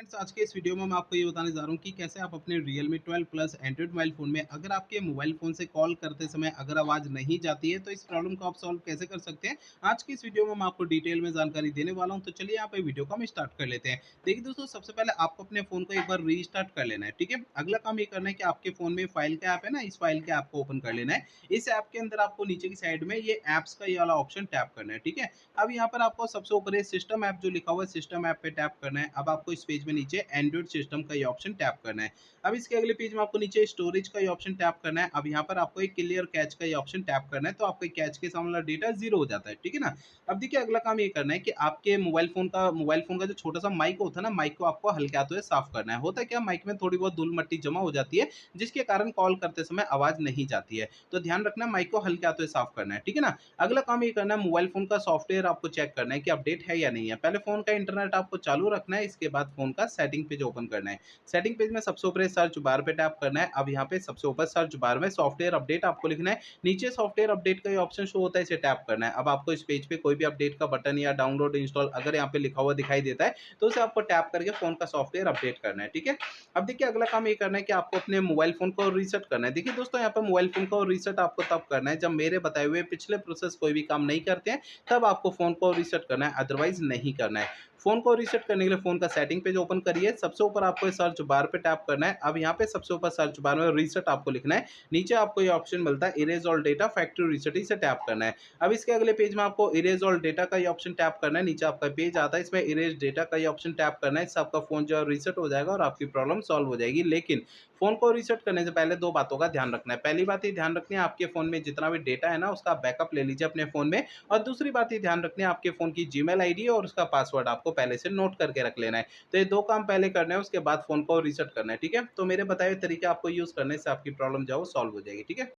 Friends, आज के इस वीडियो में मैं आपको ये बताने जा रहा हूँ कि कैसे आप अपने Realme 12 plus Android mobile phone में अगर आपके मोबाइल फ़ोन से कॉल करते समय अगर आवाज़ नहीं जाती है, तो इस प्रॉब्लम को आप सॉल्व कैसे कर सकते हैं। आज की इस वीडियो में मैं आपको डिटेल में जानकारी देने वाला हूँ, तो चलिए यहाँ पे वीडियो को हम स्टार्ट कर लेते हैं। देखिए दोस्तों, सबसे पहले आपको अपने फ़ोन को एक बार रीस्टार्ट कर लेना है, ठीक है। अगला काम ये करना है कि आपके फ़ोन में फाइल का ऐप है ना, इस फाइल के ऐप को ओपन कर लेना है। इस ऐप के अंदर आपको नीचे की साइड में ये ऐप्स का ये वाला ऑप्शन टैप करना है, ठीक है। अब यहाँ पर आपको सबसे ऊपर ये सिस्टम ऐप जो लिखा हुआ है, सिस्टम ऐप पे टैप करना है। अब आपको इस पेज में नीचे एंड्रॉइड सिस्टम का ये ऑप्शन टैप करना है। अब इसके अगले पेज में आपको नीचे स्टोरेज का ये ऑप्शन टैप करना है। अब यहाँ पर आपको एक क्लियर कैच का ये ऑप्शन टैप करना है, तो आपके कैच के सामने वाला डेटा जीरो हो जाता है, ठीक है ना। अब देखिए, अगला काम ये करना है कि आपके मोबाइल फोन का जो छोटा सा माइक होता है ना, माइक को आपको हल्के हाथों से साफ करना है। होता है क्या, माइक में थोड़ी बहुत धूल मट्टी जमा हो जाती है, जिसके कारण कॉल करते समय आवाज नहीं जाती है। तो ध्यान रखना, माइक को हल्के हाथों से साफ करना है, ठीक है ना। अगला काम ये करना है, मोबाइल फ़ोन का सॉफ्टवेयर आपको चेक करना है कि अपडेट है या नहीं है। पहले फ़ोन का इंटरनेट आपको चालू रखना है, इसके बाद फ़ोन का सेटिंग पेज ओपन करना है। सेटिंग पेज में सबसे ऊपर सर्च बार पे टैप करना है। अब यहाँ पे सबसे ऊपर सर्च बार में सॉफ्टवेयर अपडेट आपको लिखना है। नीचे सॉफ्टवेयर अपडेट का ये ऑप्शन शो होता है, इसे टैप करना है। अब आपको इस पेज पे कोई भी अपडेट का बटन या डाउनलोड, इंस्टॉल अगर यहाँ पे लिखा हुआ दिखाई देता है, तो उसे आपको टैप करके फ़ोन का सॉफ्टवेयर अपडेट करना है, ठीक है। अब देखिए, अगला काम ये करना है कि आपको अपने मोबाइल फ़ोन को रीसेट करना है। देखिए दोस्तों, यहाँ पे मोबाइल फ़ोन को रीसेट आपको तब करना है जब मेरे बताए हुए पिछले प्रोसेस कोई भी काम नहीं करते हैं, तब आपको फ़ोन को रीसेट करना है, अदरवाइज़ नहीं करना है। फ़ोन को रीसेट करने के लिए फ़ोन का सेटिंग पेज ओपन करिए, सबसे ऊपर आपको सर्च बार पे टैप करना है। अब यहाँ पे सबसे ऊपर सर्च बार में रीसेट आपको लिखना है। नीचे आपको ये ऑप्शन मिलता है erase all data factory reset, इसे टैप करना है। अब इसके अगले पेज में आपको इरेज़ ऑल डेटा का ये ऑप्शन टैप करना है। नीचे आपका पेज आता है, इसमें इरेज़ डेटा का ये ऑप्शन टैप करना है। इससे आपका फ़ोन जो है रीसेट हो जाएगा और आपकी प्रॉब्लम सॉल्व हो जाएगी। लेकिन फ़ोन को रीसेट करने से पहले 2 बातों का ध्यान रखना है। पहली बात ये ध्यान रखनी है, आपके फ़ोन में जितना भी डेटा है ना, उसका बैकअप ले लीजिए अपने फ़ोन में। और दूसरी बात ये ध्यान रखनी है, आपके फ़ोन की जीमेल आईडी और उसका पासवर्ड आपको पहले से नोट करके रख लेना है। तो ये 2 काम पहले करने हैं, उसके बाद फ़ोन को रीसेट करना है, ठीक है? तो मेरे बताए हुए तरीके आपको यूज़ करने से आपकी प्रॉब्लम जो है वो सॉल्व हो जाएगी, ठीक है?